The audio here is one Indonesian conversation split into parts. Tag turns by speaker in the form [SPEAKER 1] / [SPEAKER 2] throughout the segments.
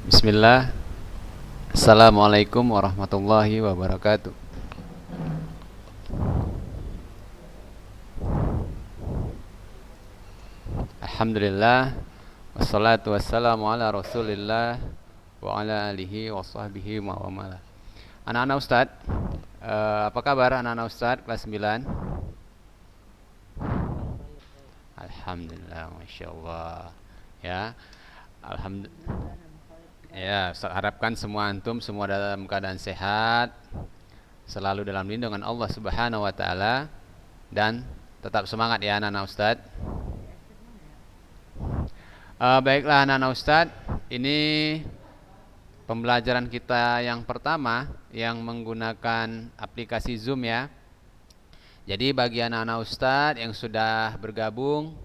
[SPEAKER 1] Bismillah. Assalamualaikum warahmatullahi wabarakatuh. Alhamdulillah. Wassalatu wassalamu ala rasulillah wa ala alihi wa sahbihi wa wamala. Anak-anak Ustadz, apa kabar anak-anak Ustadz kelas 9? Alhamdulillah, Masya Allah. Ya, Alhamdulillah. Ya, Ustadz harapkan semua antum semua dalam keadaan sehat, selalu dalam lindungan Allah Subhanahu wa taala, dan tetap semangat ya anak-anak Ustadz. Baiklah anak-anak Ustadz, ini pembelajaran kita yang pertama yang menggunakan aplikasi Zoom ya. Jadi bagi anak-anak Ustadz yang sudah bergabung,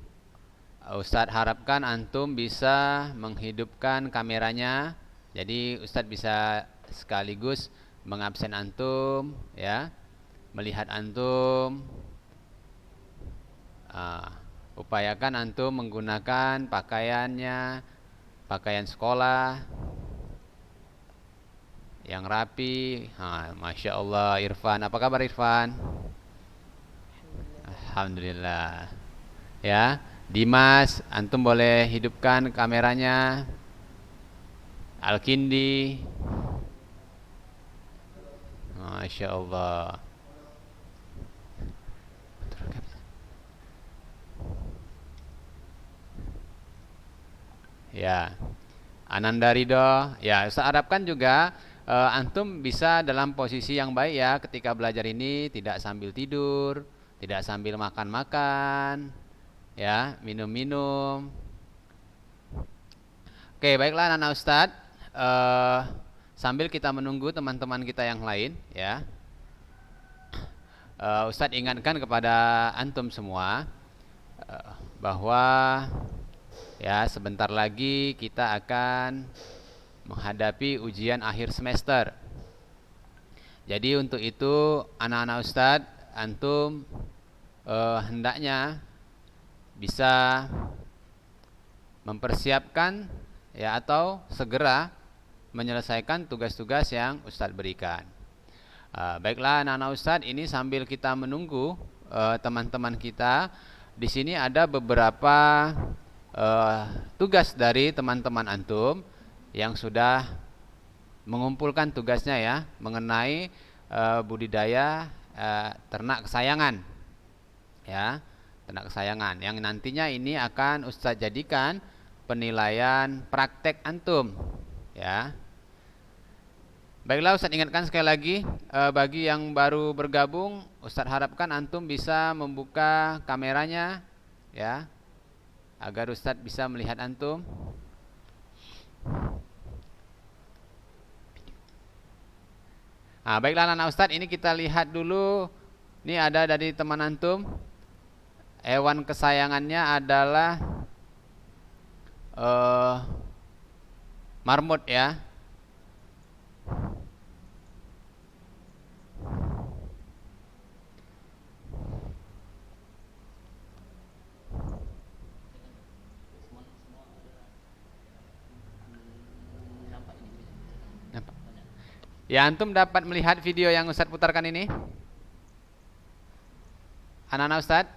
[SPEAKER 1] Ustadz harapkan antum bisa menghidupkan kameranya. Jadi Ustadz bisa sekaligus mengabsen antum ya, melihat antum. Upayakan antum menggunakan pakaiannya, pakaian sekolah yang rapi. Masya Allah Irfan, apa kabar Irfan? Alhamdulillah. Ya, Dimas, antum boleh hidupkan kameranya. Alkindi, Masya Allah. Ya, Ananda Ridho. Ya, saya harapkan juga antum bisa dalam posisi yang baik ya ketika belajar ini, tidak sambil tidur, tidak sambil makan-makan, ya, minum-minum. Oke, baiklah anak-anak Ustadz. Sambil kita menunggu teman-teman kita yang lain, ya, Ustadz ingatkan kepada antum semua bahwa ya sebentar lagi kita akan menghadapi ujian akhir semester. Jadi untuk itu anak-anak Ustadz, antum hendaknya bisa mempersiapkan ya atau segera menyelesaikan tugas-tugas yang Ustadz berikan. Baiklah anak-anak Ustadz, ini sambil kita menunggu teman-teman kita, di sini ada beberapa tugas dari teman-teman antum yang sudah mengumpulkan tugasnya ya mengenai budidaya ternak kesayangan, ya, ternak kesayangan yang nantinya ini akan Ustadz jadikan penilaian praktek antum, ya. Baiklah Ustadz ingatkan sekali lagi, bagi yang baru bergabung, Ustadz harapkan antum bisa membuka kameranya ya, agar Ustadz bisa melihat antum. Baiklah anak-anak Ustadz, ini kita lihat dulu. Ini ada dari teman antum. Hewan kesayangannya adalah marmut ya. Ya, antum dapat melihat video yang Ustadz putarkan ini? Anak-anak Ustadz?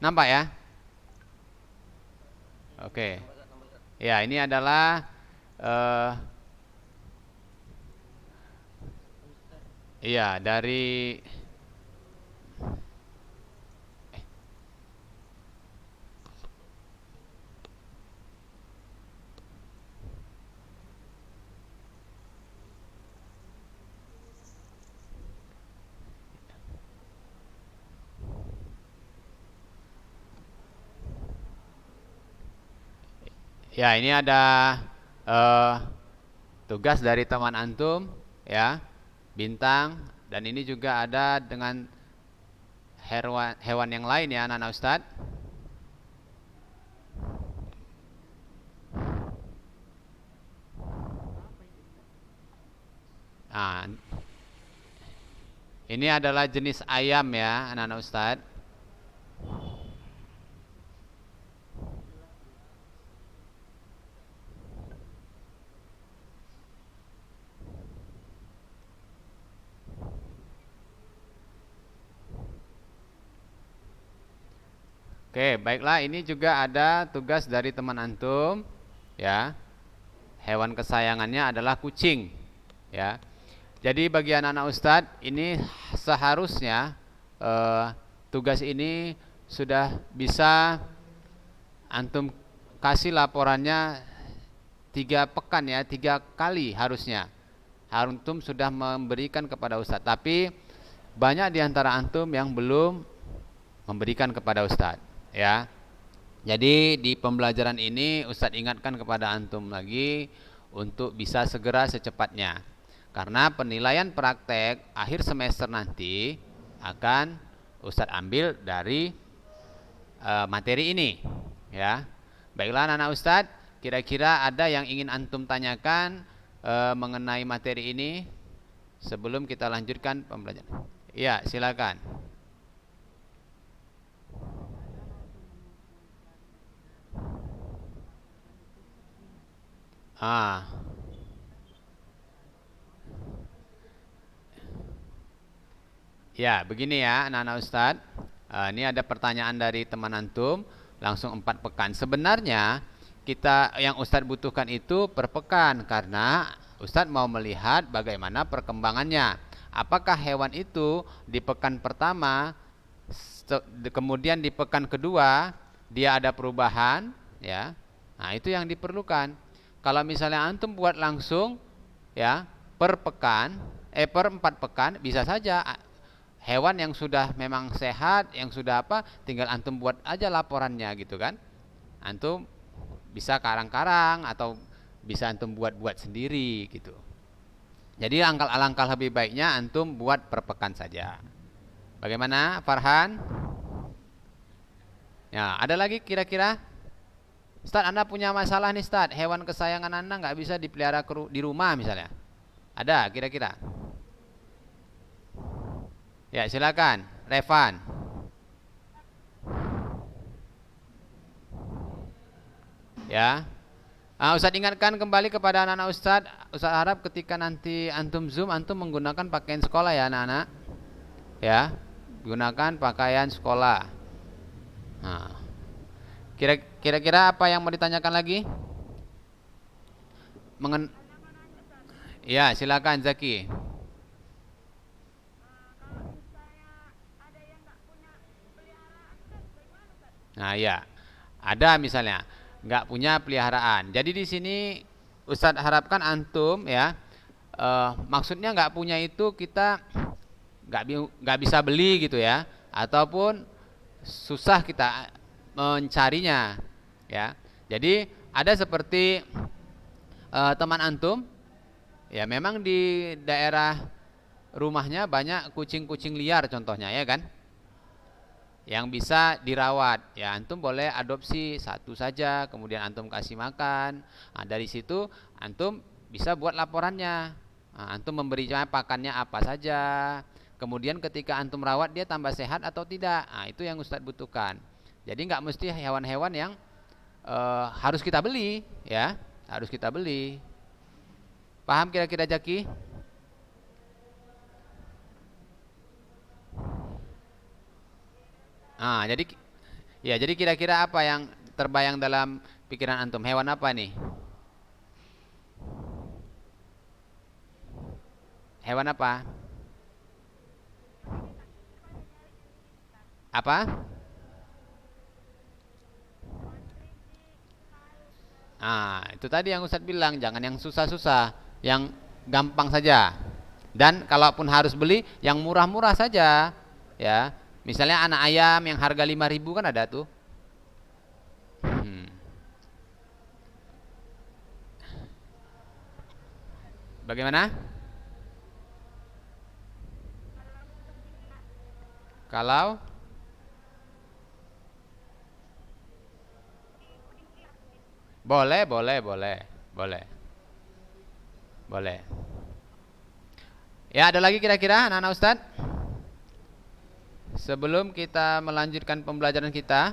[SPEAKER 1] Nampak ya? Oke. Ya, ini adalah iya dari ya ini ada tugas dari teman antum ya, Bintang, dan ini juga ada dengan hewan yang lain ya anak-anak Ustadz. Nah, ini adalah jenis ayam ya anak-anak Ustadz. Oke, baiklah, ini juga ada tugas dari teman antum, ya. Hewan kesayangannya adalah kucing, ya. Jadi bagi anak-anak Ustadz, ini seharusnya tugas ini sudah bisa antum kasih laporannya 3 pekan, ya, 3 kali harusnya. Antum sudah memberikan kepada Ustadz, tapi banyak di antara antum yang belum memberikan kepada Ustadz, ya. Jadi di pembelajaran ini Ustadz ingatkan kepada antum lagi untuk bisa segera secepatnya. Karena penilaian praktek akhir semester nanti akan Ustadz ambil dari materi ini, ya. Baiklah anak-anak Ustadz, kira-kira ada yang ingin antum tanyakan mengenai materi ini sebelum kita lanjutkan pembelajaran? Ya, silakan. Ah, ya, begini ya anak-anak Ustadz. Ini ada pertanyaan dari teman antum, langsung 4 pekan. Sebenarnya kita yang Ustadz butuhkan itu per pekan, karena Ustadz mau melihat bagaimana perkembangannya. Apakah hewan itu di pekan pertama, kemudian di pekan kedua dia ada perubahan, ya. Nah, itu yang diperlukan. Kalau misalnya antum buat langsung, ya, per pekan, per 4 pekan bisa saja hewan yang sudah memang sehat, yang sudah apa, tinggal antum buat aja laporannya gitu kan. Antum bisa karang-karang atau bisa antum buat-buat sendiri gitu. Jadi alangkah lebih baiknya antum buat per pekan saja. Bagaimana Farhan? Ya, ada lagi kira-kira? Ustaz, Anda punya masalah nih Ustaz, hewan kesayangan Anda nggak bisa dipelihara di rumah misalnya. Ada kira-kira? Ya, silakan, Revan. Ya. Ustadz ingatkan kembali kepada anak-anak Ustadz. Ustadz harap ketika nanti antum Zoom, antum menggunakan pakaian sekolah ya anak-anak. Ya, gunakan pakaian sekolah. Nah, kira-kira apa yang mau ditanyakan lagi? Ya, silakan Zaki. Nah, ya, ada misalnya nggak punya peliharaan. Jadi di sini Ustadz harapkan antum, ya, maksudnya nggak punya itu kita nggak bisa beli gitu ya, ataupun susah kita mencarinya, ya. Jadi ada seperti teman antum, ya, memang di daerah rumahnya banyak kucing-kucing liar contohnya, ya kan, yang bisa dirawat, ya, antum boleh adopsi satu saja, kemudian antum kasih makan. Nah, dari situ antum bisa buat laporannya. Nah, antum memberinya pakannya apa saja, kemudian ketika antum rawat dia tambah sehat atau tidak. Nah, itu yang Ustadz butuhkan. Jadi nggak mesti hewan-hewan yang harus kita beli, ya, harus kita beli. Paham kira-kira Jaki? Jadi ya, jadi kira-kira apa yang terbayang dalam pikiran antum? Hewan apa nih? Hewan apa? Apa? Itu tadi yang Ustadz bilang, jangan yang susah-susah, yang gampang saja. Dan kalaupun harus beli, yang murah-murah saja, ya. Misalnya anak ayam yang harga 5.000 kan ada tuh. Hmm. Bagaimana? Kalau boleh, boleh, boleh, boleh, boleh. Ya, ada lagi kira-kira anak-anak Ustadz? Sebelum kita melanjutkan pembelajaran kita,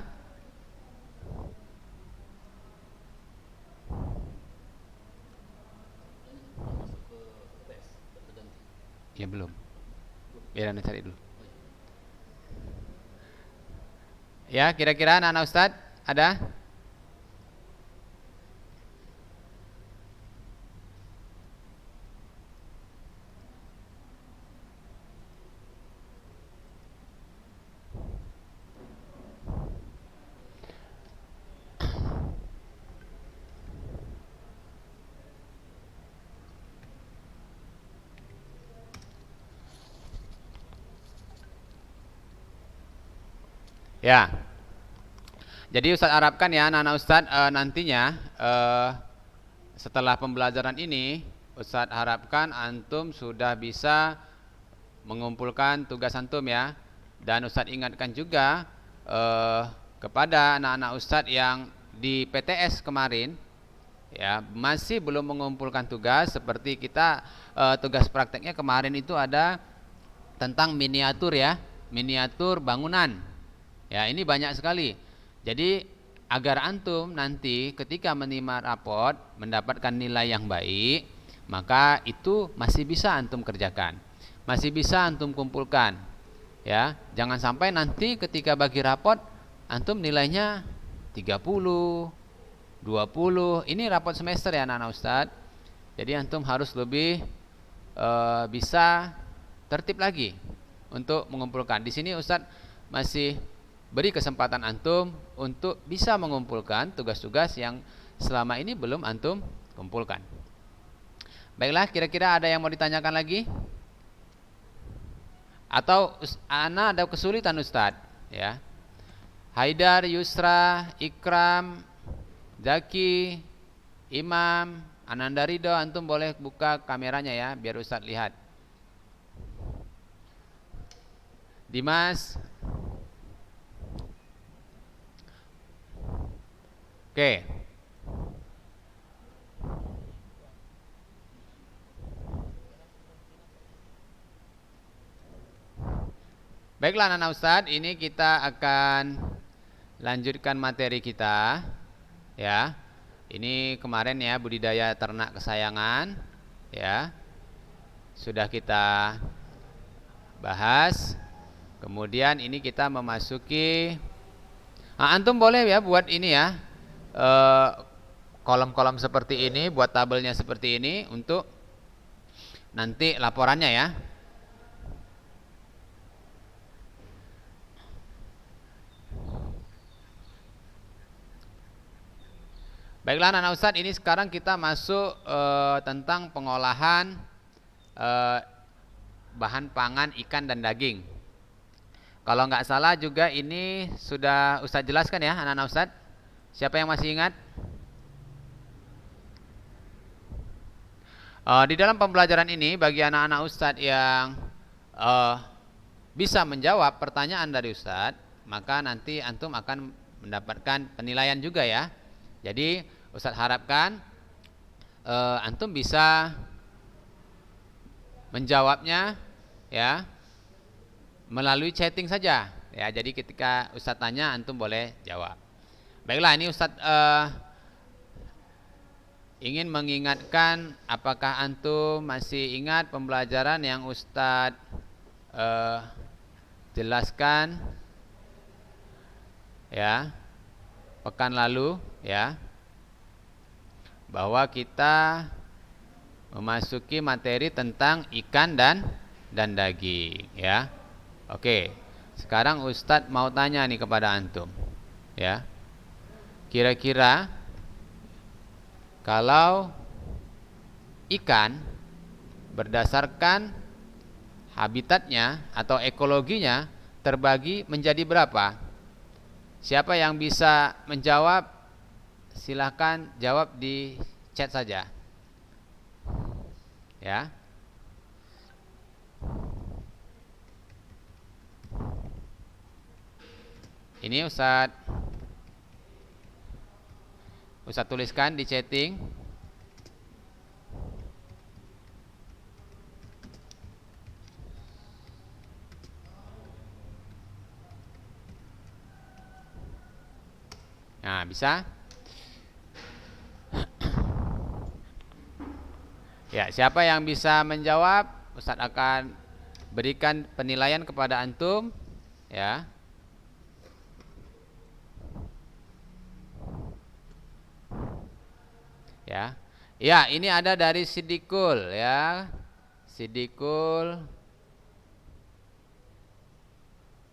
[SPEAKER 1] ya belum. Biar Anda cari dulu. Ya, kira-kira anak-anak Ustadz ada? Ya. Jadi Ustadz harapkan ya anak-anak Ustadz nantinya setelah pembelajaran ini Ustadz harapkan antum sudah bisa mengumpulkan tugas antum ya. Dan Ustadz ingatkan juga kepada anak-anak Ustadz yang di PTS kemarin ya masih belum mengumpulkan tugas seperti kita tugas prakteknya kemarin itu ada tentang miniatur ya, miniatur bangunan. Ya, ini banyak sekali. Jadi agar antum nanti ketika menerima raport mendapatkan nilai yang baik, maka itu masih bisa antum kerjakan. Masih bisa antum kumpulkan. Ya, jangan sampai nanti ketika bagi raport antum nilainya 30, 20. Ini raport semester ya anak-anak Ustadz. Jadi antum harus lebih bisa tertib lagi untuk mengumpulkan. Di sini Ustadz masih beri kesempatan antum untuk bisa mengumpulkan tugas-tugas yang selama ini belum antum kumpulkan. Baiklah, kira-kira ada yang mau ditanyakan lagi? Atau ana ada kesulitan Ustadz? Ya. Haidar, Yusra, Ikram, Zaki, Imam, Ananda Ridho, antum boleh buka kameranya ya, biar Ustadz lihat. Dimas. Oke. Baiklah anak-anak Ustadz, ini kita akan lanjutkan materi kita ya. Ini kemarin ya budidaya ternak kesayangan ya. Sudah kita bahas. Kemudian ini kita memasuki antum boleh ya buat ini ya. Kolom-kolom seperti ini, buat tabelnya seperti ini untuk nanti laporannya ya. Baiklah anak-anak Ustadz, ini sekarang kita masuk tentang pengolahan bahan pangan ikan dan daging. Kalau nggak salah juga ini sudah Ustadz jelaskan ya anak-anak Ustadz. Siapa yang masih ingat? Di dalam pembelajaran ini bagi anak-anak Ustadz yang bisa menjawab pertanyaan dari Ustadz, maka nanti antum akan mendapatkan penilaian juga ya. Jadi Ustadz harapkan antum bisa menjawabnya ya melalui chatting saja ya. Jadi ketika Ustadz tanya antum boleh jawab. Baiklah, ini Ustadz ingin mengingatkan, apakah antum masih ingat pembelajaran yang Ustadz jelaskan ya pekan lalu ya, bahwa kita memasuki materi tentang ikan dan daging ya. Oke, sekarang Ustadz mau tanya nih kepada antum ya, kira-kira kalau ikan berdasarkan habitatnya atau ekologinya terbagi menjadi berapa? Siapa yang bisa menjawab? Silahkan jawab di chat saja ya. Ini Ustadz tuliskan di chatting. Nah, bisa? Ya, siapa yang bisa menjawab, Ustadz akan berikan penilaian kepada antum ya. Ya. Ya, ini ada dari Sidikul ya. Sidikul.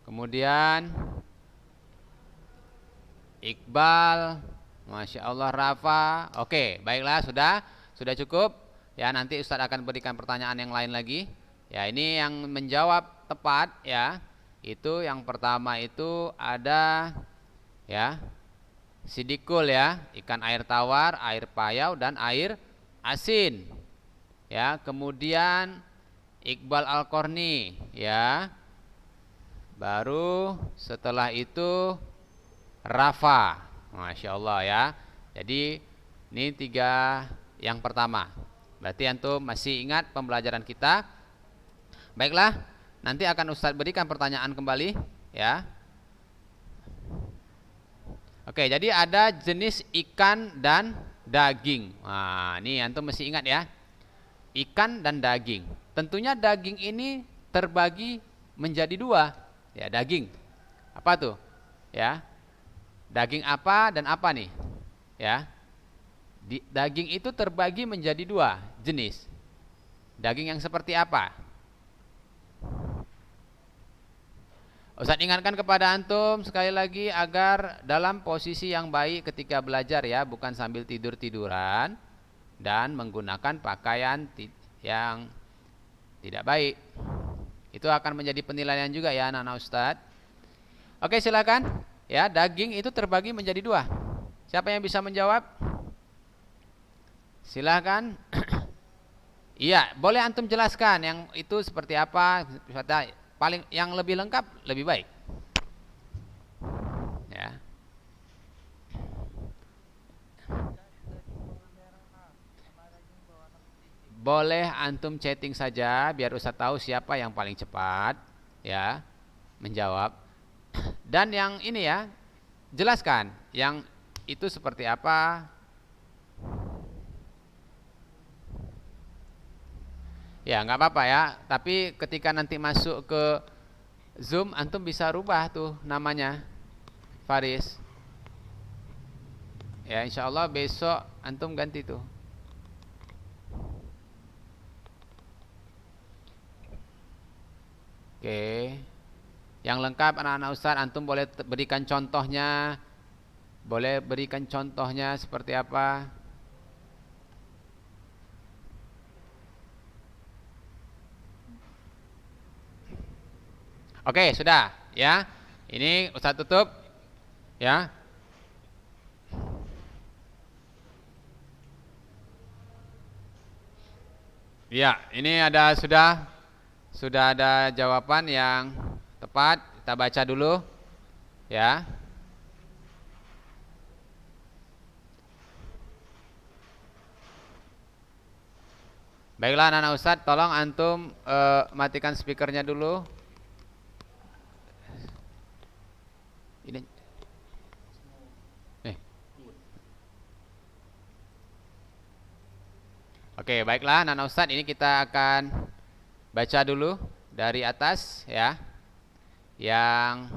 [SPEAKER 1] Kemudian Iqbal, Masya Allah Rafa. Oke, baiklah sudah cukup. Ya, nanti Ustadz akan berikan pertanyaan yang lain lagi. Ya, ini yang menjawab tepat ya. Itu yang pertama itu ada ya Sidikul ya, ikan air tawar, air payau dan air asin. Ya, kemudian Iqbal Al-Qarni ya. Baru setelah itu Rafa, Masya Allah ya. Jadi ini 3 yang pertama. Berarti antum masih ingat pembelajaran kita. Baiklah, nanti akan Ustadz berikan pertanyaan kembali ya. Oke, jadi ada jenis ikan dan daging. Nah, ini antum mesti ingat ya. Ikan dan daging. Tentunya daging ini terbagi menjadi 2. Ya, daging. Apa tuh? Ya. Daging apa dan apa nih? Ya. Daging itu terbagi menjadi 2 jenis. Daging yang seperti apa? Ustaz ingatkan kepada antum sekali lagi agar dalam posisi yang baik ketika belajar ya, bukan sambil tidur-tiduran dan menggunakan pakaian yang tidak baik. Itu akan menjadi penilaian juga ya anak-anak Ustaz. Oke, silakan. Ya, daging itu terbagi menjadi 2. Siapa yang bisa menjawab? Silakan. Iya, boleh antum jelaskan yang itu seperti apa? Paling yang lebih lengkap lebih baik. Ya. Boleh antum chatting saja biar Ustaz tahu siapa yang paling cepat ya menjawab. Dan yang ini ya, jelaskan yang itu seperti apa. Ya, nggak apa-apa ya, tapi ketika nanti masuk ke Zoom antum bisa rubah tuh namanya Faris. Ya, insya Allah besok antum ganti tuh. Oke. Yang lengkap anak-anak Ustaz antum boleh berikan contohnya. Boleh berikan contohnya seperti apa? Oke, sudah ya. Ini Ustaz tutup ya. Ya, ini sudah ada jawaban yang tepat. Kita baca dulu ya. Baiklah anak-anak Ustadz, tolong antum matikan speakernya dulu. Ini. Oke, baiklah anak-anak Ustadz, ini kita akan baca dulu dari atas ya. Yang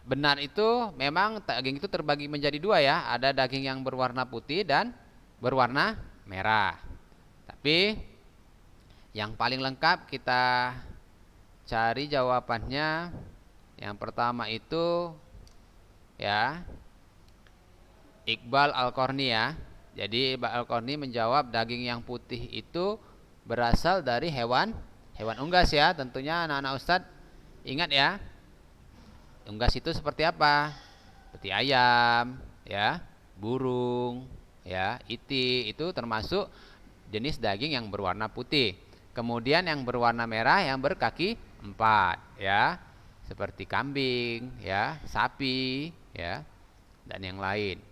[SPEAKER 1] benar itu memang daging itu terbagi menjadi 2 ya. Ada daging yang berwarna putih dan berwarna merah. Tapi yang paling lengkap kita cari jawabannya. Yang pertama itu ya Iqbal Al-Qarni ya. Jadi Iqbal Al-Qarni menjawab daging yang putih itu berasal dari hewan unggas ya. Tentunya anak-anak Ustadz ingat ya. Unggas itu seperti apa? Seperti ayam ya, burung ya, itik itu termasuk jenis daging yang berwarna putih. Kemudian yang berwarna merah yang berkaki 4 ya. Seperti kambing ya, sapi ya, dan yang lain.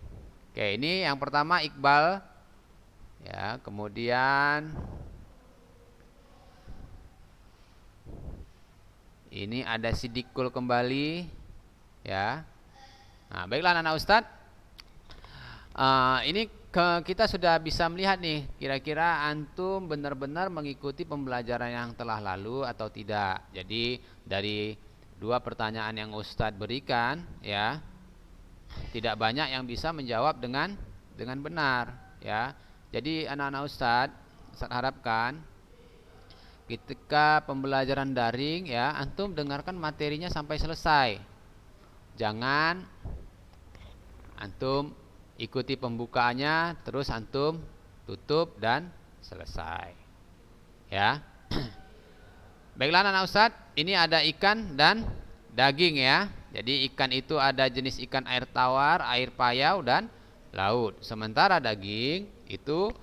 [SPEAKER 1] Oke, ini yang pertama Iqbal ya, kemudian ini ada Sidikul kembali ya. Nah, baiklah anak-anak Ustadz, ini kita sudah bisa melihat nih, kira-kira antum benar-benar mengikuti pembelajaran yang telah lalu atau tidak. Jadi dari 2 pertanyaan yang Ustadz berikan ya, tidak banyak yang bisa menjawab dengan dengan benar, ya. Jadi anak-anak Ustadz harapkan ketika pembelajaran daring, ya, antum dengarkan materinya sampai selesai. Jangan antum ikuti pembukaannya terus antum tutup dan selesai, ya. Baiklah anak Ustadz, ini ada ikan dan daging, ya. Jadi ikan itu ada jenis ikan air tawar, air payau, dan laut. Sementara daging itu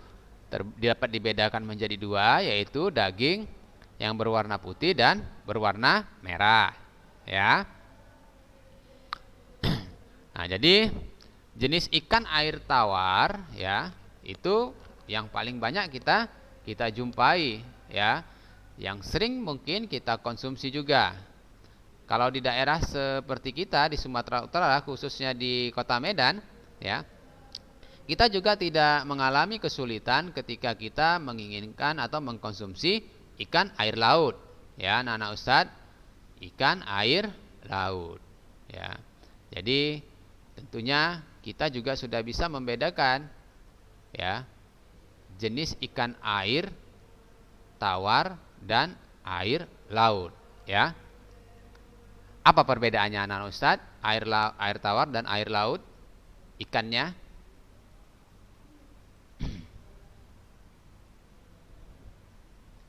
[SPEAKER 1] dapat dibedakan menjadi dua, yaitu daging yang berwarna putih dan berwarna merah, ya. Nah, jadi jenis ikan air tawar, ya, itu yang paling banyak kita jumpai, ya. Yang sering mungkin kita konsumsi juga. Kalau di daerah seperti kita di Sumatera Utara, khususnya di Kota Medan, ya, kita juga tidak mengalami kesulitan ketika kita menginginkan atau mengkonsumsi ikan air laut, ya, anak-anak Ustadz, ikan air laut, ya. Jadi tentunya kita juga sudah bisa membedakan, ya, jenis ikan air tawar dan air laut, ya. Apa perbedaannya anak Ustadz? Air tawar dan air laut, ikannya?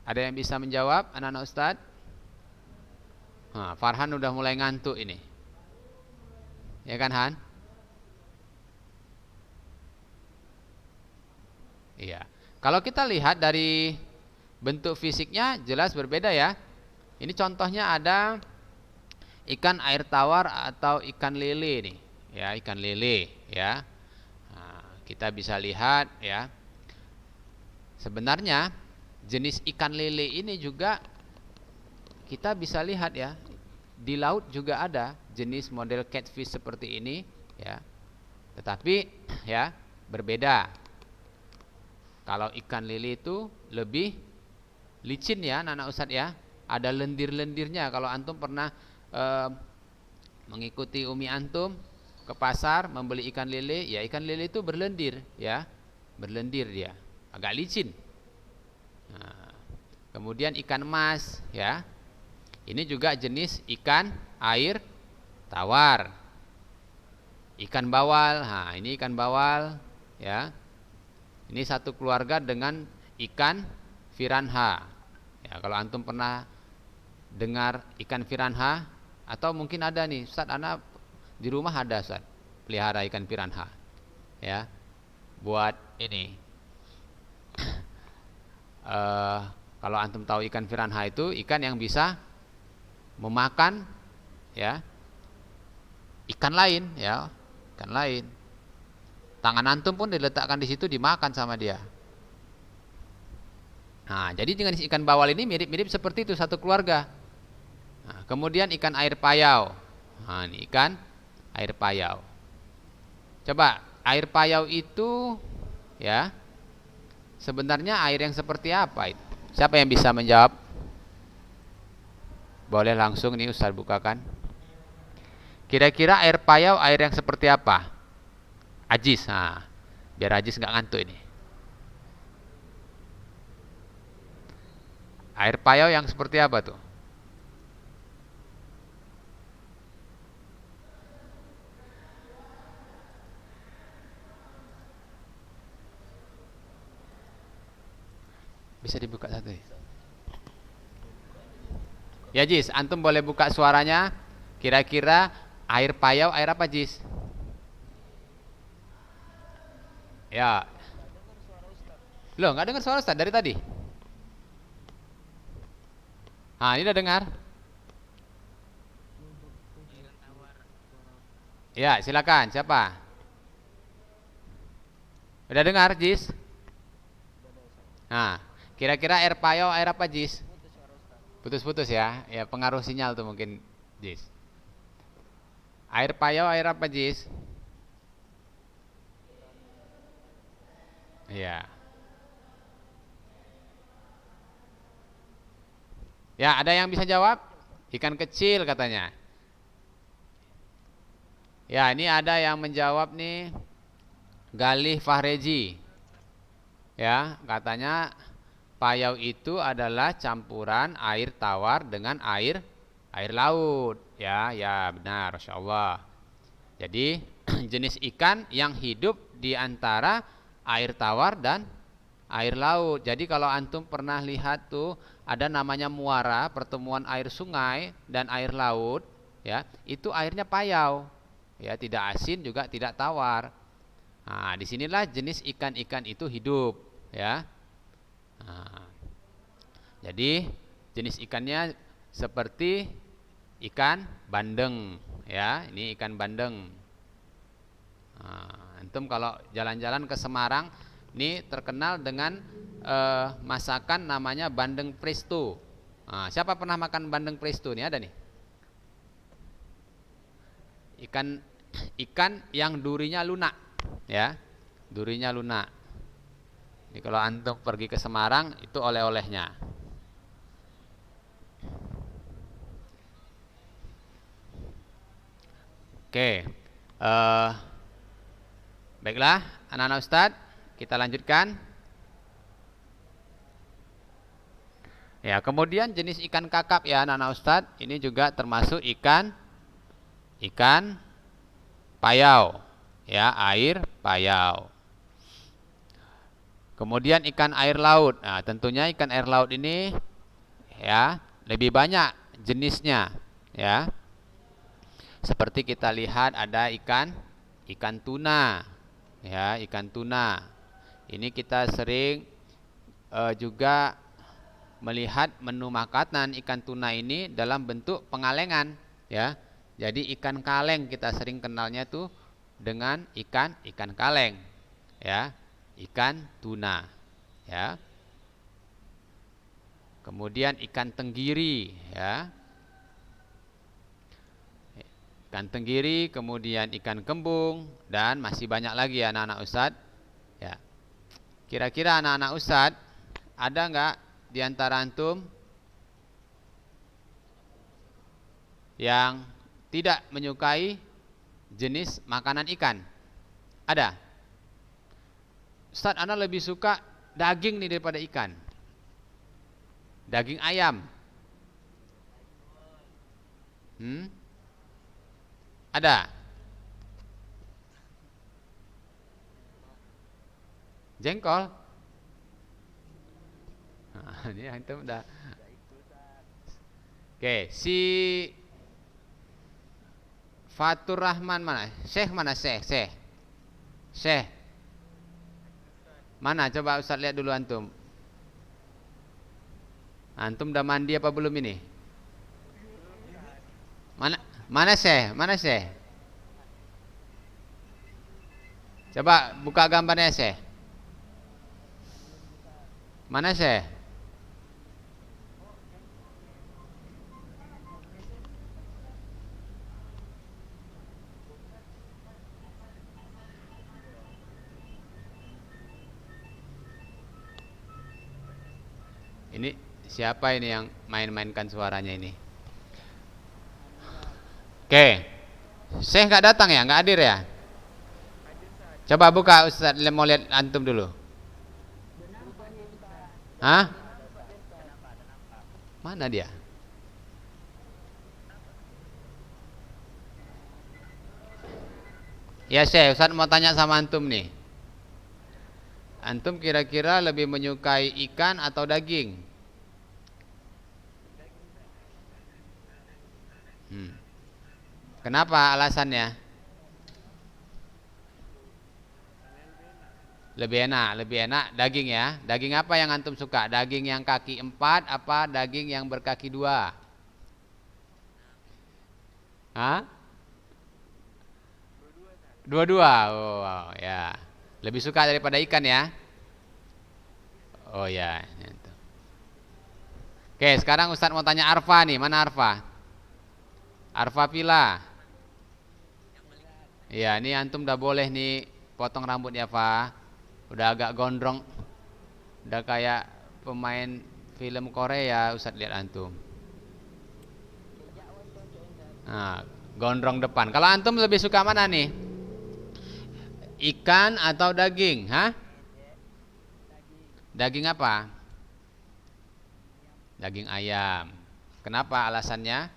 [SPEAKER 1] Ada yang bisa menjawab anak-anak Ustadz? Nah, Farhan udah mulai ngantuk ini, ya kan Han? Iya. Kalau kita lihat dari bentuk fisiknya jelas berbeda, ya. Ini contohnya ada ikan air tawar atau ikan lele nih, ya, ikan lele, ya. Nah, kita bisa lihat, ya. Sebenarnya jenis ikan lele ini juga kita bisa lihat, ya. Di laut juga ada jenis model catfish seperti ini, ya. Tetapi, ya, berbeda. Kalau ikan lele itu lebih licin, ya, anak Ustadz, ya. Ada lendir-lendirnya. Kalau antum pernah mengikuti umi antum ke pasar membeli ikan lele, ya, ikan lele itu berlendir, ya. Berlendir dia, agak licin. Nah, kemudian ikan emas, ya. Ini juga jenis ikan air tawar. Ikan bawal. Nah, ini ikan bawal, ya. Ini satu keluarga dengan ikan piranha. Ya, kalau antum pernah dengar ikan piranha, atau mungkin ada nih, Ustaz, anak di rumah ada, Ustaz, pelihara ikan piranha, ya. Buat ini, kalau antum tahu ikan piranha itu ikan yang bisa memakan, ya, ikan lain, ya, ikan lain. Tangan antum pun diletakkan di situ, dimakan sama dia. Nah, jadi dengan ikan bawal ini mirip-mirip seperti itu, satu keluarga. Nah, kemudian ikan air payau. Nah, ini ikan air payau. Coba, air payau itu, ya, sebenarnya air yang seperti apa itu? Siapa yang bisa menjawab? Boleh langsung nih Ustaz bukakan. Kira-kira air payau air yang seperti apa? Ajis. Nah, biar Ajis nggak ngantuk ini. Air payau yang seperti apa tuh? Bisa dibuka satu ya? Ya Jis, antum boleh buka suaranya. Kira-kira air payau air apa Jis? Ya. Loh, nggak dengar suara Ustaz dari tadi? Ah, ini udah dengar? Ya, silakan. Siapa? Udah dengar, Jis? Nah, kira-kira air payau air apa, Jis? Putus-putus ya. Ya, pengaruh sinyal tuh mungkin, Jis. Air payau air apa, Jis? Iya. Ya, ada yang bisa jawab? Ikan kecil katanya. Ya, ini ada yang menjawab nih. Galih Fahreji. Ya, katanya payau itu adalah campuran air tawar dengan air laut. Ya, ya benar, Masya Allah. Jadi jenis ikan yang hidup di antara air tawar dan air laut. Jadi kalau antum pernah lihat tuh ada namanya muara, pertemuan air sungai dan air laut, ya, itu airnya payau. Ya, tidak asin juga tidak tawar. Nah, disinilah jenis ikan-ikan itu hidup, ya. Nah, jadi jenis ikannya seperti ikan bandeng, ya. Ini ikan bandeng. Nah, antum kalau jalan-jalan ke Semarang, ini terkenal dengan masakan namanya bandeng presto. Nah, siapa pernah makan bandeng presto? Nih ada nih. Ikan yang durinya lunak, ya. Durinya lunak. Ini kalau antum pergi ke Semarang itu oleh-olehnya. Oke. Baiklah, anak-anak Ustadz, kita lanjutkan. Ya, kemudian jenis ikan kakap ya anak-anak Ustadz, ini juga termasuk ikan payau. Ya, air payau. Kemudian ikan air laut. Nah, tentunya ikan air laut ini ya lebih banyak jenisnya, ya. Seperti kita lihat ada ikan tuna, ya, ikan tuna. Ini kita sering juga melihat menu makanan ikan tuna ini dalam bentuk pengalengan, ya. Jadi ikan kaleng kita sering kenalnya tuh dengan ikan kaleng, ya. Ikan tuna, ya. Kemudian ikan tenggiri, ya. Ikan tenggiri, kemudian ikan kembung, dan masih banyak lagi ya anak-anak Ustadz. Ya. Kira-kira anak-anak Ustadz ada nggak di antara antum yang tidak menyukai jenis makanan ikan? Ada? Ustadz, Anda lebih suka daging nih daripada ikan. Daging ayam. Ada? Jengkol? Nah, ini antum udah. Oke, si Fatur Rahman mana? Syekh mana Syekh? Syekh. Mana? Coba Ustaz lihat dulu antum. Antum udah mandi apa belum ini? Mana Syekh? Mana Syekh? Coba buka gambarnya Syekh. Mana Syekh? Ini siapa ini yang main-mainkan suaranya ini? Oke. Syekh nggak datang ya? Nggak hadir ya? Coba buka Ustaz, mau lihat antum dulu. Hah? Mana dia? Ya Syekh, Ustaz mau tanya sama antum nih. Antum kira-kira lebih menyukai ikan atau daging? Kenapa alasannya? Lebih enak daging ya. Daging apa yang antum suka? Daging yang kaki 4 apa daging yang berkaki 2? Hah? Dua-dua. Oh, ya. Lebih suka daripada ikan ya? Oh ya. Oke, sekarang Ustadz mau tanya Arfa nih. Mana Arfa? Arfa Pila. Iya, ini antum udah boleh nih potong rambut ya, Fa. Udah agak gondrong. Udah kayak pemain film Korea, Ustadz lihat antum. Nah, gondrong depan. Kalau antum lebih suka mana nih? Ikan atau daging? Hah? Daging apa? Daging ayam. Kenapa alasannya?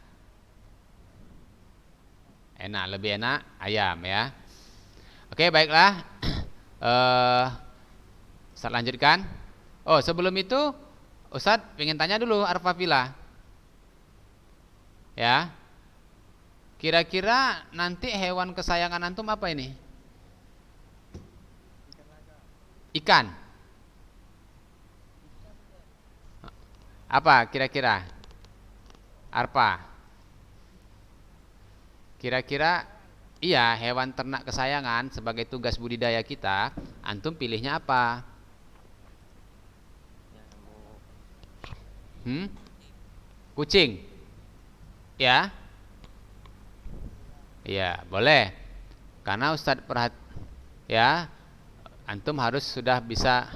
[SPEAKER 1] Enak, lebih enak ayam ya. Oke, baiklah. Ustaz lanjutkan. Oh, sebelum itu Ustaz ingin tanya dulu Arfafila. Ya. Kira-kira nanti hewan kesayangan antum apa ini? Ikan. Apa kira-kira? Arpa. Kira-kira iya hewan ternak kesayangan sebagai tugas budidaya kita, antum pilihnya apa? Kucing. Ya? Iya, boleh. Karena Ustadz ya, antum harus sudah bisa.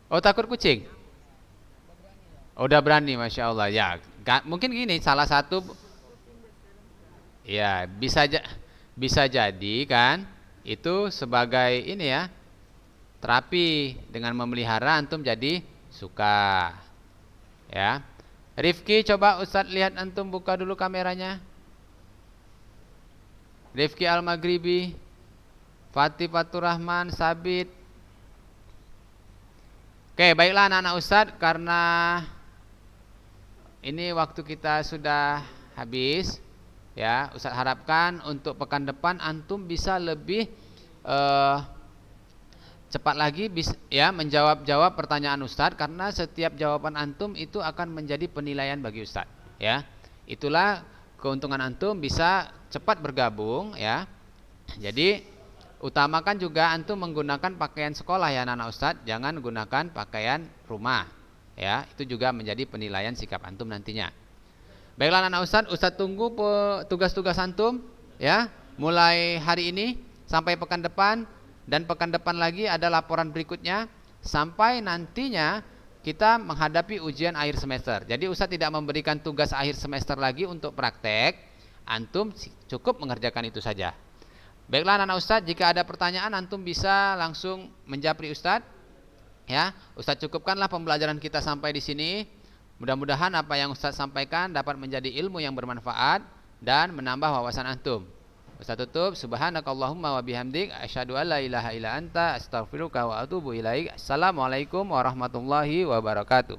[SPEAKER 1] Oh, takut kucing? Udah berani, masya Allah. Ya, mungkin gini, salah satu, ya bisa jadi kan, itu sebagai ini ya, terapi dengan memelihara antum jadi suka. Ya, Rifki, coba Ustadz lihat antum buka dulu kameranya. Rifki Al-Maghribi, Fatih Fatur Rahman, Sabit. Oke, baiklah anak-anak Ustadz, karena ini waktu kita sudah habis, ya, Ustadz harapkan untuk pekan depan antum bisa lebih cepat lagi ya menjawab pertanyaan Ustadz, karena setiap jawaban antum itu akan menjadi penilaian bagi Ustadz. Ya, itulah keuntungan antum bisa cepat bergabung. Ya, jadi utamakan juga antum menggunakan pakaian sekolah ya anak-anak Ustadz, jangan gunakan pakaian rumah. Ya, itu juga menjadi penilaian sikap antum nantinya. Baiklah anak-anak Ustadz tunggu tugas-tugas antum ya, mulai hari ini sampai pekan depan, dan pekan depan lagi ada laporan berikutnya sampai nantinya kita menghadapi ujian akhir semester. Jadi Ustadz tidak memberikan tugas akhir semester lagi untuk praktek, antum cukup mengerjakan itu saja. Baiklah anak-anak Ustadz, jika ada pertanyaan antum bisa langsung menjapri Ustadz. Ya, Ustadz cukupkanlah pembelajaran kita sampai di sini. Mudah-mudahan apa yang Ustadz sampaikan dapat menjadi ilmu yang bermanfaat dan menambah wawasan antum. Ustadz tutup, subhanakallahumma wa bihamdik, asyhadu an la ilaha illa anta, astaghfiruka wa atubu ilaik. Assalamualaikum warahmatullahi wabarakatuh.